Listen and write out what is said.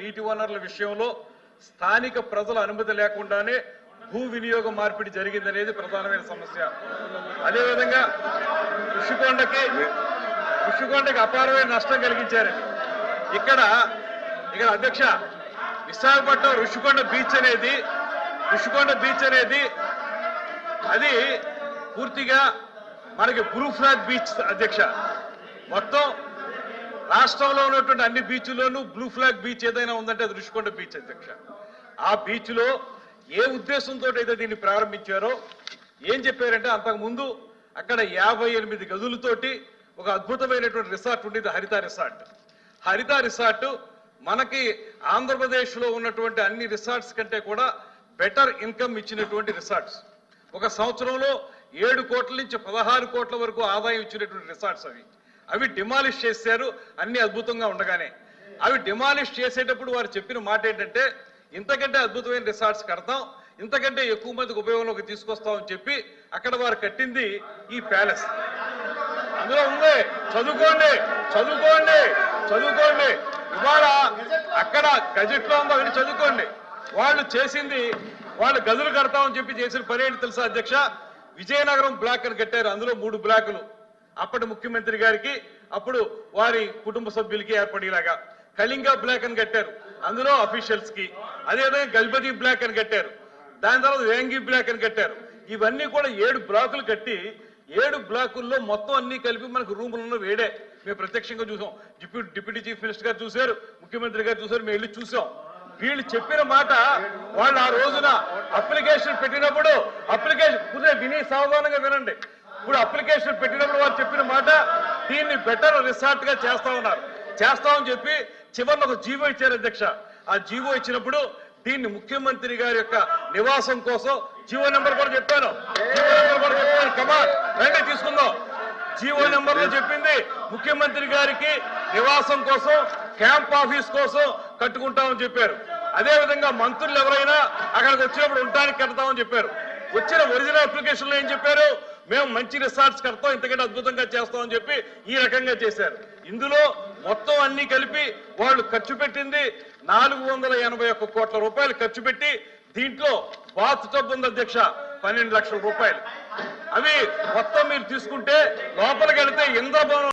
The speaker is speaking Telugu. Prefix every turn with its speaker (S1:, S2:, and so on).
S1: నీటి వనరుల విషయంలో స్థానిక ప్రజల అనుమతి లేకుండానే భూ వినియోగ మార్పిడి జరిగిందనేది ప్రధానమైన సమస్య. అదేవిధంగా ఋషికొండకి అపారమైన నష్టం కలిగించారండి. ఇక్కడ అధ్యక్ష విశాఖపట్నం ఋషికొండ బీచ్ అనేది అది పూర్తిగా మనకి బ్లూ ఫ్లాగ్ బీచ్ అధ్యక్ష. మొత్తం రాష్ట్రంలో ఉన్నటువంటి అన్ని బీచ్ల్లోనూ బ్లూ ఫ్లాగ్ బీచ్ ఏదైనా ఉందంటే అది ఋషికొండ బీచ్ అధ్యక్ష. ఆ బీచ్ లో ఏ ఉద్దేశంతో అయితే దీన్ని ప్రారంభించారో ఏం చెప్పారంటే, అంతకుముందు అక్కడ 58 గదులతోటి ఒక అద్భుతమైనటువంటి రిసార్ట్ ఉండేది, హరిత రిసార్ట్ మనకి ఆంధ్రప్రదేశ్ లో ఉన్నటువంటి అన్ని రిసార్ట్స్ కంటే కూడా బెటర్ ఇన్కమ్ ఇచ్చినటువంటి రిసార్ట్స్. ఒక సంవత్సరంలో 7 కోట్ల నుంచి 16 కోట్ల వరకు ఆదాయం ఇచ్చినటువంటి రిసార్ట్స్ అవి డిమాలిష్ చేశారు. అన్ని అద్భుతంగా ఉండగానే అవి డిమాలిష్ చేసేటప్పుడు వారు చెప్పిన మాట ఏంటంటే, ఇంతకంటే అద్భుతమైన రిసార్ట్స్ కడతాం, ఇంతకంటే ఎక్కువ మందికి ఉపయోగంలోకి తీసుకొస్తామని చెప్పి అక్కడ వారు కట్టింది ఈ ప్యాలెస్. అందులో ఉంది, చదువుకోండి. ఇవాళ అక్కడ గజెట్ లో ఉందో అవన్నీ చదువుకోండి. వాళ్ళు గదులు కడతామని చెప్పి చేసిన పని ఏంటి తెలుసా అధ్యక్ష? విజయనగరం బ్లాక్ అని కట్టారు. అందులో 3 బ్లాకులు అప్పటి ముఖ్యమంత్రి గారికి, అప్పుడు వారి కుటుంబ సభ్యులకి ఏర్పడేలాగా. కళింగ బ్లాక్ అని కట్టారు, అందులో అఫీషియల్స్ కి. అదేవిధంగా గల్బదీ బ్లాక్ అని కట్టారు, దాని తర్వాత వేంగి బ్లాక్ అని కట్టారు. ఇవన్నీ కూడా 7 బ్లాకులు కట్టి 7 బ్లాకుల్లో మొత్తం అన్ని కలిపి మనకు రూములలో వేడే. మేము ప్రత్యక్షంగా చూసాం, డిప్యూటీ చీఫ్ మినిస్టర్ గారు చూశారు, ముఖ్యమంత్రి గారు చూశారు, మేము వెళ్ళి చూసాం. వీళ్ళు చెప్పిన మాట వాళ్ళు ఆ రోజున అప్లికేషన్ పెట్టినప్పుడు విని సావధానంగా వినండి. ఇప్పుడు అప్లికేషన్ పెట్టినప్పుడు వారు చెప్పిన మాట, దీన్ని బెటర్ రిసార్ట్ గా చేస్తామని చెప్పి చివరిలో ఒక జీవో ఇచ్చారు అధ్యక్ష. ఆ జీవో ఇచ్చినప్పుడు దీన్ని ముఖ్యమంత్రి గారి యొక్క నివాసం కోసం జీవో నెంబర్ కూడా చెప్పాను. కమాన్ రండి తీసుకుందాం. జీవో నెంబర్ లో చెప్పింది ముఖ్యమంత్రి గారికి నివాసం కోసం, క్యాంప్ ఆఫీస్ కోసం కట్టుకుంటామని చెప్పారు. అదేవిధంగా మంత్రులు ఎవరైనా అక్కడికి వచ్చినప్పుడు ఉండడానికి కడతామని చెప్పారు. వచ్చిన ఒరిజినల్ అప్లికేషన్ లో ఏం చెప్పారు? మేము మంచి రిసార్ట్స్ కడతాం, ఇంతకంటే అద్భుతంగా చేస్తామని చెప్పి ఈ రకంగా చేశారు. ఇందులో మొత్తం అన్ని కలిపి వాళ్ళు ఖర్చు పెట్టింది 481 కోట్ల రూపాయలు ఖర్చు పెట్టి, దీంట్లో బాత్ టబ్ ఉంది అధ్యక్ష 12 లక్షల రూపాయలు. అవి మొత్తం మీరు తీసుకుంటే లోపలికి వెళితే ఇంద్రభవనం